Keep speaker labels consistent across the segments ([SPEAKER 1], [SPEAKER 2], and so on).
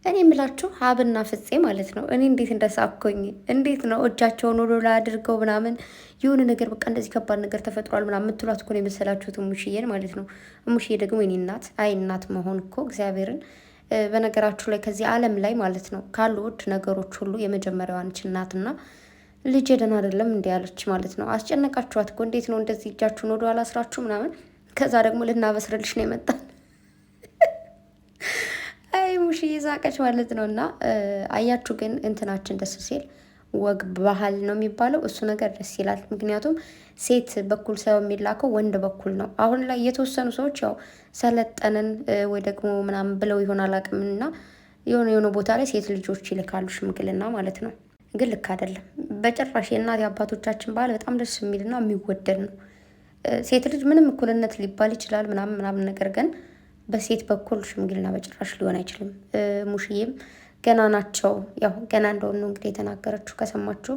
[SPEAKER 1] እኔ የምላችሁ ሀብና ፍፄ ማለት ነው። እኔ እንዴት እንደሳኩኝ እንዴት ነው እጃቸውን ወደ ላይ አድርገው ምናምን የሆነ ነገር በቃ እንደዚህ ከባድ ነገር ተፈጥሯል ምናምን የምትሏት እኮ ነው የመሰላችሁት እሙሽዬን ማለት ነው። እሙሽዬ ደግሞ የኔ እናት አይ እናት መሆን እኮ እግዚአብሔርን በነገራችሁ ላይ ከዚህ ዓለም ላይ ማለት ነው ካሉ ውድ ነገሮች ሁሉ የመጀመሪያዋ ነች እናትና ልጅ ደህና አይደለም እንዲህ ያለች ማለት ነው። አስጨነቃችኋት እኮ እንዴት ነው እንደዚህ እጃችሁን ወደ ኋላ አስራችሁ ምናምን። ከዛ ደግሞ ልናበስርልሽ ነው የመጣን ሙሽዬ ሳቀች ማለት ነው። እና አያችሁ ግን እንትናችን ደስ ሲል ወግ ባህል ነው የሚባለው እሱ ነገር ደስ ይላል። ምክንያቱም ሴት በኩል ሳይሆን የሚላከው ወንድ በኩል ነው። አሁን ላይ የተወሰኑ ሰዎች ያው ሰለጠንን ወይ ደግሞ ምናምን ብለው ይሆናል አቅምና የሆነ ቦታ ላይ ሴት ልጆች ይልካሉ ሽምግልና ማለት ነው። ግን ልክ አይደለም በጭራሽ። የእናት የአባቶቻችን ባህል በጣም ደስ የሚልና የሚወደድ ነው። ሴት ልጅ ምንም እኩልነት ሊባል ይችላል ምናምን ነገር ግን በሴት በኩል ሽምግልና በጭራሽ ሊሆን አይችልም። ሙሽዬም ገና ናቸው። ያው ገና እንደሆኑ እንግዲህ የተናገረችው ከሰማችሁ።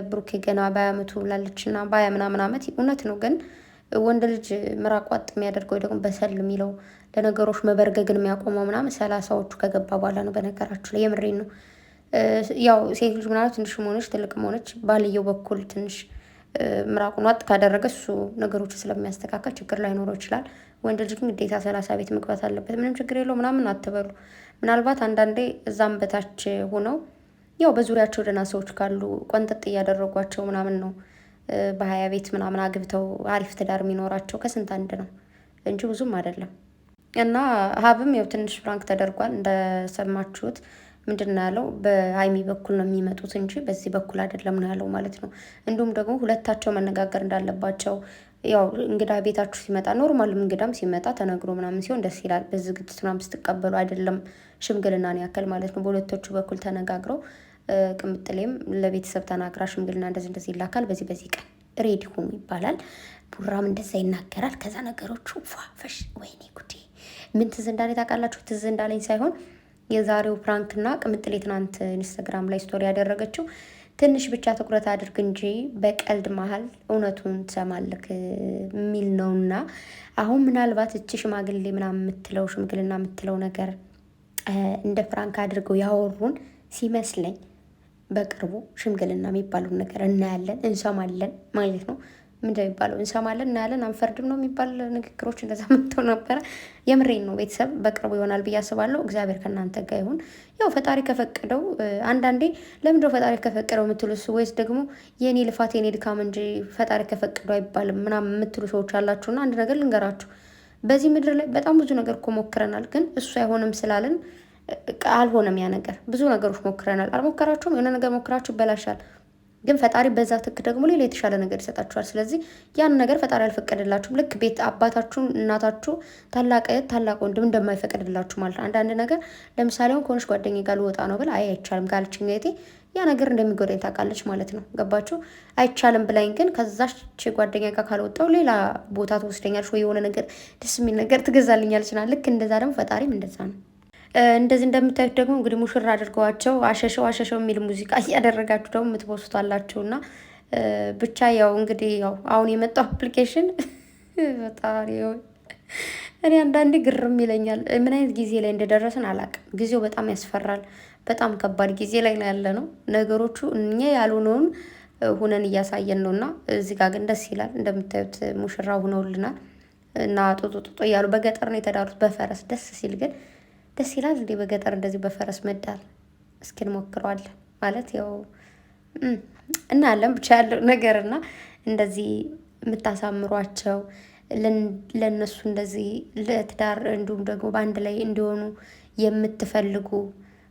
[SPEAKER 1] ብሩኬ ገና በ20 ዓመቱ ላለችና በ20 ምናምን ዓመት እውነት ነው። ግን ወንድ ልጅ ምራቅ ዋጥ የሚያደርገው ደግሞ በሰል የሚለው ለነገሮች መበርገግን የሚያቆመው ምናምን 30ዎቹ ከገባ በኋላ ነው። በነገራችሁ ላይ የምሬን ነው። ያው ሴት ልጅ ምናምን ትንሽ ሆነች ትልቅ ሆነች ባልየው በኩል ትንሽ ምራቁን ዋጥ ካደረገ እሱ ነገሮች ስለሚያስተካከል ችግር ላይኖረው ይችላል። ወንድ ልጅ ግን ግዴታ 30 ቤት መግባት አለበት። ምንም ችግር የለው ምናምን አትበሉ። ምናልባት አንዳንዴ እዛም በታች ሆነው ያው በዙሪያቸው ደህና ሰዎች ካሉ ቆንጠጥ እያደረጓቸው ምናምን ነው በ20 ቤት ምናምን አግብተው አሪፍ ትዳር የሚኖራቸው ከስንት አንድ ነው እንጂ ብዙም አይደለም። እና ሀብም ያው ትንሽ ፍራንክ ተደርጓል እንደሰማችሁት። ምንድን ነው ያለው? በሀይሚ በኩል ነው የሚመጡት እንጂ በዚህ በኩል አይደለም ነው ያለው ማለት ነው። እንዲሁም ደግሞ ሁለታቸው መነጋገር እንዳለባቸው ያው እንግዳ ቤታችሁ ሲመጣ ኖርማል እንግዳም ሲመጣ ተነግሮ ምናምን ሲሆን ደስ ይላል። በዝግጅት ምናምን ስትቀበሉ አይደለም ሽምግልናን ያክል ማለት ነው። በሁለቶቹ በኩል ተነጋግረው ቅምጥሌም ለቤተሰብ ተናግራ ሽምግልና እንደዚህ ይላካል፣ በዚህ ቀን ሬዲ ሁኑ ይባላል። ቡራም እንደዛ ይናገራል። ከዛ ነገሮቹ ፏፈሽ። ወይኔ ጉዴ! ምን ትዝ እንዳለኝ ታውቃላችሁ? ትዝ እንዳለኝ ሳይሆን የዛሬው ፕራንክና ቅምጥሌ ትናንት ኢንስታግራም ላይ ስቶሪ ያደረገችው ትንሽ ብቻ ትኩረት አድርግ እንጂ በቀልድ መሀል እውነቱን ትሰማለክ የሚል ነውና አሁን ምናልባት እቺ ሽማግሌ ምናምን የምትለው ሽምግልና የምትለው ነገር እንደ ፍራንክ አድርገው ያወሩን ሲመስለኝ በቅርቡ ሽምግልና የሚባለውን ነገር እናያለን እንሰማለን ማለት ነው። ምንድነው የሚባለው? እንሰማለን እናያለን አንፈርድም ነው የሚባል ንግግሮች እንደዛ መጥተው ነበረ። የምሬን ነው ቤተሰብ በቅርቡ ይሆናል ብዬ አስባለሁ። እግዚአብሔር ከእናንተ ጋር ይሁን። ያው ፈጣሪ ከፈቀደው አንዳንዴ ለምንድነው ፈጣሪ ከፈቀደው የምትሉስ ወይስ ደግሞ የኔ ልፋት የኔ ድካም እንጂ ፈጣሪ ከፈቀደው አይባልም ምናምን የምትሉ ሰዎች አላችሁና አንድ ነገር ልንገራችሁ። በዚህ ምድር ላይ በጣም ብዙ ነገር እኮ ሞክረናል፣ ግን እሱ አይሆንም ስላለን አልሆነም። ያ ነገር ብዙ ነገሮች ሞክረናል። አልሞከራችሁም? የሆነ ነገር ሞክራችሁ ይበላሻል፣ ግን ፈጣሪ በዛ ትክ ደግሞ ሌላ የተሻለ ነገር ይሰጣችኋል። ስለዚህ ያን ነገር ፈጣሪ አልፈቀደላችሁም። ልክ ቤት አባታችሁ እናታችሁ ታላቅ እህት ታላቅ ወንድም እንደማይፈቀድላችሁ ማለት ነው። አንዳንድ ነገር ለምሳሌ አሁን ከሆነች ጓደኛዬ ጋር ልወጣ ነው ብል አይቻልም ካለችኝ እህቴ ያ ነገር እንደሚጎዳኝ ታውቃለች ማለት ነው። ገባችሁ? አይቻልም ብላኝ ግን ከዛች ጓደኛ ጋር ካልወጣው ሌላ ቦታ ትወስደኛለች ወይ የሆነ ነገር ደስ የሚል ነገር ትገዛልኛለች። ልክ እንደዛ ደግሞ ፈጣሪም እንደዛ ነው። እንደዚህ እንደምታዩት ደግሞ እንግዲህ ሙሽራ አድርገዋቸው አሸሸው የሚል ሙዚቃ እያደረጋችሁ ደግሞ የምትፖስቷላችሁ እና ብቻ ያው እንግዲህ ያው አሁን የመጣው አፕሊኬሽን በጣም እኔ አንዳንዴ ግርም ይለኛል። ምን አይነት ጊዜ ላይ እንደደረስን አላውቅም። ጊዜው በጣም ያስፈራል። በጣም ከባድ ጊዜ ላይ ነው ያለ ነው። ነገሮቹ እኛ ያልሆነውን ሁነን እያሳየን ነው እና እዚህ ጋር ግን ደስ ይላል። እንደምታዩት ሙሽራ ሁነውልናል እና ጦጦ እያሉ በገጠር ነው የተዳሩት በፈረስ ደስ ሲል ግን ደስ ይላል እንዴ! በገጠር እንደዚህ በፈረስ መዳር እስኪ እንሞክረዋለን ማለት ያው እናያለን ብቻ ያለው ነገርና እንደዚህ የምታሳምሯቸው ለነሱ እንደዚህ ለትዳር እንዲሁም ደግሞ በአንድ ላይ እንዲሆኑ የምትፈልጉ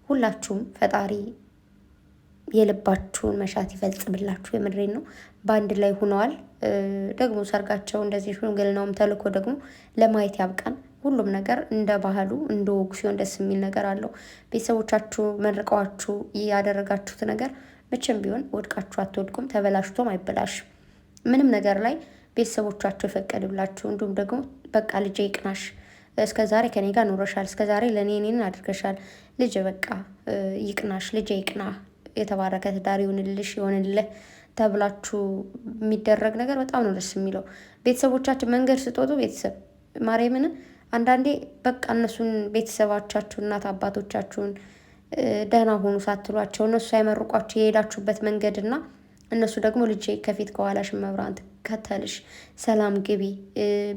[SPEAKER 1] ሁላችሁም ፈጣሪ የልባችሁን መሻት ይፈጽምላችሁ። የምድሬን ነው። በአንድ ላይ ሁነዋል። ደግሞ ሰርጋቸው እንደዚህ ሽምግልናውም ተልኮ ደግሞ ለማየት ያብቃን። ሁሉም ነገር እንደ ባህሉ እንደ ወጉ ሲሆን ደስ የሚል ነገር አለው። ቤተሰቦቻችሁ መርቀዋችሁ ያደረጋችሁት ነገር መቼም ቢሆን ወድቃችሁ አትወድቁም፣ ተበላሽቶም አይበላሽም። ምንም ነገር ላይ ቤተሰቦቻችሁ የፈቀዱላችሁ እንዲሁም ደግሞ በቃ ልጄ ይቅናሽ፣ እስከ ዛሬ ከኔ ጋር ኖረሻል፣ እስከ ዛሬ ለእኔ እኔን አድርገሻል፣ ልጄ በቃ ይቅናሽ፣ ልጄ ይቅና፣ የተባረከ ትዳር ይሆንልሽ ይሆንልህ ተብላችሁ የሚደረግ ነገር በጣም ነው ደስ የሚለው። ቤተሰቦቻችን መንገድ ስትወጡ ቤተሰብ ማርያምን አንዳንዴ በቃ እነሱን ቤተሰባቻችሁን እናት አባቶቻችሁን ደህና ሆኑ ሳትሏቸው እነሱ ሳይመርቋቸው የሄዳችሁበት መንገድና እነሱ ደግሞ ልጄ ከፊት ከኋላሽ መብራን ትከተልሽ፣ ሰላም ግቢ፣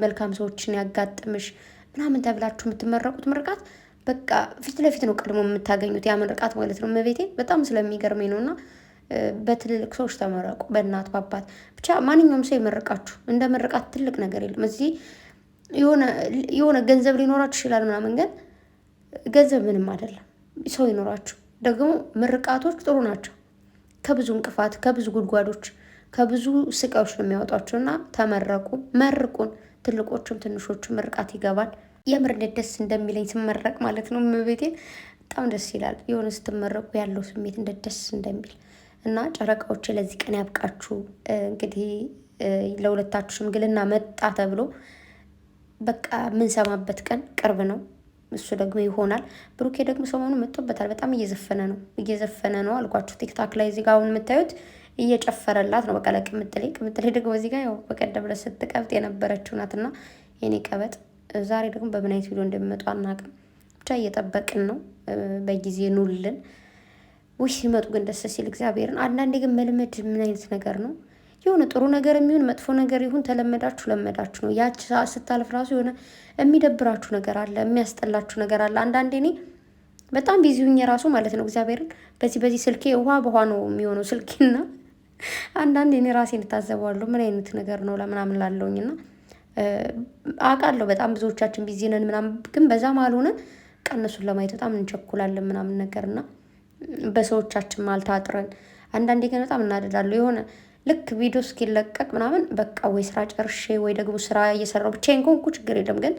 [SPEAKER 1] መልካም ሰዎችን ያጋጥምሽ ምናምን ተብላችሁ የምትመረቁት ምርቃት በቃ ፊት ለፊት ነው ቀድሞ የምታገኙት ያ ምርቃት ማለት ነው። እመቤቴ በጣም ስለሚገርመኝ ነው። እና በትልልቅ ሰዎች ተመረቁ፣ በእናት በአባት ብቻ ማንኛውም ሰው ይመርቃችሁ። እንደ ምርቃት ትልቅ ነገር የለም። እዚህ የሆነ ገንዘብ ሊኖራችሁ ይችላል ምናምን፣ ግን ገንዘብ ምንም አይደለም። ሰው ይኖራችሁ። ደግሞ ምርቃቶች ጥሩ ናቸው። ከብዙ እንቅፋት፣ ከብዙ ጉድጓዶች፣ ከብዙ ስቃዮች ነው የሚያወጧቸው። እና ተመረቁ፣ መርቁን። ትልቆቹም ትንሾቹም ምርቃት ይገባል። የምር እንዴት ደስ እንደሚለኝ ስመረቅ ማለት ነው። እመቤቴን በጣም ደስ ይላል። የሆነ ስትመረቁ ያለው ስሜት እንዴት ደስ እንደሚል እና ጨረቃዎች ለዚህ ቀን ያብቃችሁ። እንግዲህ ለሁለታችሁ ሽምግልና መጣ ተብሎ በቃ የምንሰማበት ቀን ቅርብ ነው። እሱ ደግሞ ይሆናል። ብሩኬ ደግሞ ሰሞኑን መጥቶበታል። በጣም እየዘፈነ ነው አልኳችሁ። ቲክታክ ላይ እዚህ ጋር አሁን የምታዩት እየጨፈረላት ነው። በቃ ለቅምጥሌ ደግሞ እዚህ ጋር ያው በቀደም ዕለት ስትቀብጥ የነበረችው ናትና የኔ ቀበጥ። ዛሬ ደግሞ በምን አይነት ቪዲዮ እንደሚመጡ አናውቅም። ብቻ እየጠበቅን ነው። በጊዜ ኑልን። ውይ ሲመጡ ግን ደስ ሲል እግዚአብሔርን። አንዳንዴ ግን መልመድ ምን አይነት ነገር ነው? የሆነ ጥሩ ነገር የሚሆን መጥፎ ነገር ይሁን ተለመዳችሁ ነው። ያች ሰዓት ስታልፍ ራሱ የሆነ የሚደብራችሁ ነገር አለ፣ የሚያስጠላችሁ ነገር አለ። አንዳንዴ እኔ በጣም ቢዚ ሁኜ ራሱ ማለት ነው እግዚአብሔርን በዚህ ስልኬ ውሃ በውሃ ነው የሚሆነው ስልኬና አንዳንዴ እኔ ራሴን እታዘበዋለሁ። ምን አይነት ነገር ነው ለምናምን ላለውኝና አውቃለሁ በጣም ብዙዎቻችን ቢዚ ነን ምናምን፣ ግን በዛ መሀል ሆነን ቀነሱን ለማየት በጣም እንቸኩላለን ምናምን ነገርና በሰዎቻችን መሀል ታጥረን አንዳንዴ ግን በጣም እናደዳለሁ። የሆነ ልክ ቪዲዮ እስኪለቀቅ ምናምን በቃ ወይ ስራ ጨርሼ ወይ ደግሞ ስራ እየሰራሁ ብቻዬን ከሆንኩ ችግር የለም። ግን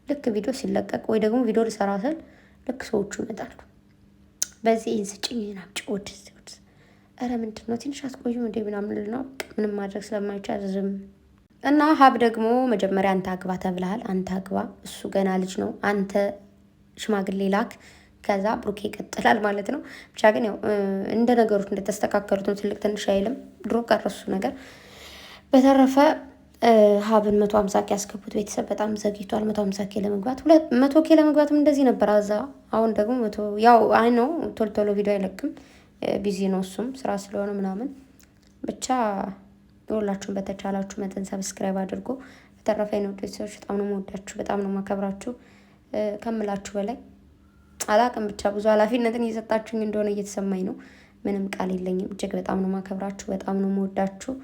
[SPEAKER 1] ልክ ቪዲዮ ሲለቀቅ ወይ ደግሞ ቪዲዮ ልሰራ ስል ልክ ሰዎቹ ይመጣሉ። በዚህ ይህን ስጭኝ ናምጭ ወድስ ኧረ ምንድን ነው ትንሽ አትቆዩም እንደ ምናምን ነው ምንም ማድረግ ስለማይቻል ዝም እና ሀብ ደግሞ መጀመሪያ አንተ አግባ ተብለሃል። አንተ አግባ፣ እሱ ገና ልጅ ነው። አንተ ሽማግሌ ላክ፣ ከዛ ብሩኬ ይቀጥላል ማለት ነው። ብቻ ግን ያው እንደ ነገሮች እንደተስተካከሉት ነው። ትልቅ ትንሽ አይልም። ድሮ ቀረሱ ነገር። በተረፈ ሀብን 150 ኬ ያስገቡት ቤተሰብ በጣም ዘግይቷል። 150 ኬ ለመግባት 200 ኬ ለመግባትም እንደዚህ ነበር አዛ። አሁን ደግሞ 100 ያው አይ ነው ቶሎ ቪዲዮ አይለቅም፣ ቢዚ ነው እሱም ስራ ስለሆነ ምናምን። ብቻ ሁላችሁም በተቻላችሁ መጠን ሰብስክራይብ አድርጎ። በተረፈ ነው ቤተሰቦች በጣም ነው የምወዳችሁ፣ በጣም ነው የማከብራችሁ ከምላችሁ በላይ አላቅም። ብቻ ብዙ ኃላፊነትን እየሰጣችሁኝ እንደሆነ እየተሰማኝ ነው። ምንም ቃል የለኝም። እጅግ በጣም ነው ማከብራችሁ፣ በጣም ነው የምወዳችሁ።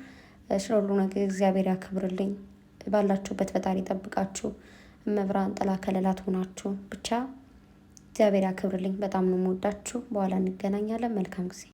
[SPEAKER 1] ስለ ሁሉ ነገር እግዚአብሔር ያክብርልኝ። ባላችሁበት ፈጣሪ ጠብቃችሁ፣ መብራን ጥላ ከለላት ሆናችሁ። ብቻ እግዚአብሔር ያክብርልኝ። በጣም ነው የምወዳችሁ። በኋላ እንገናኛለን። መልካም ጊዜ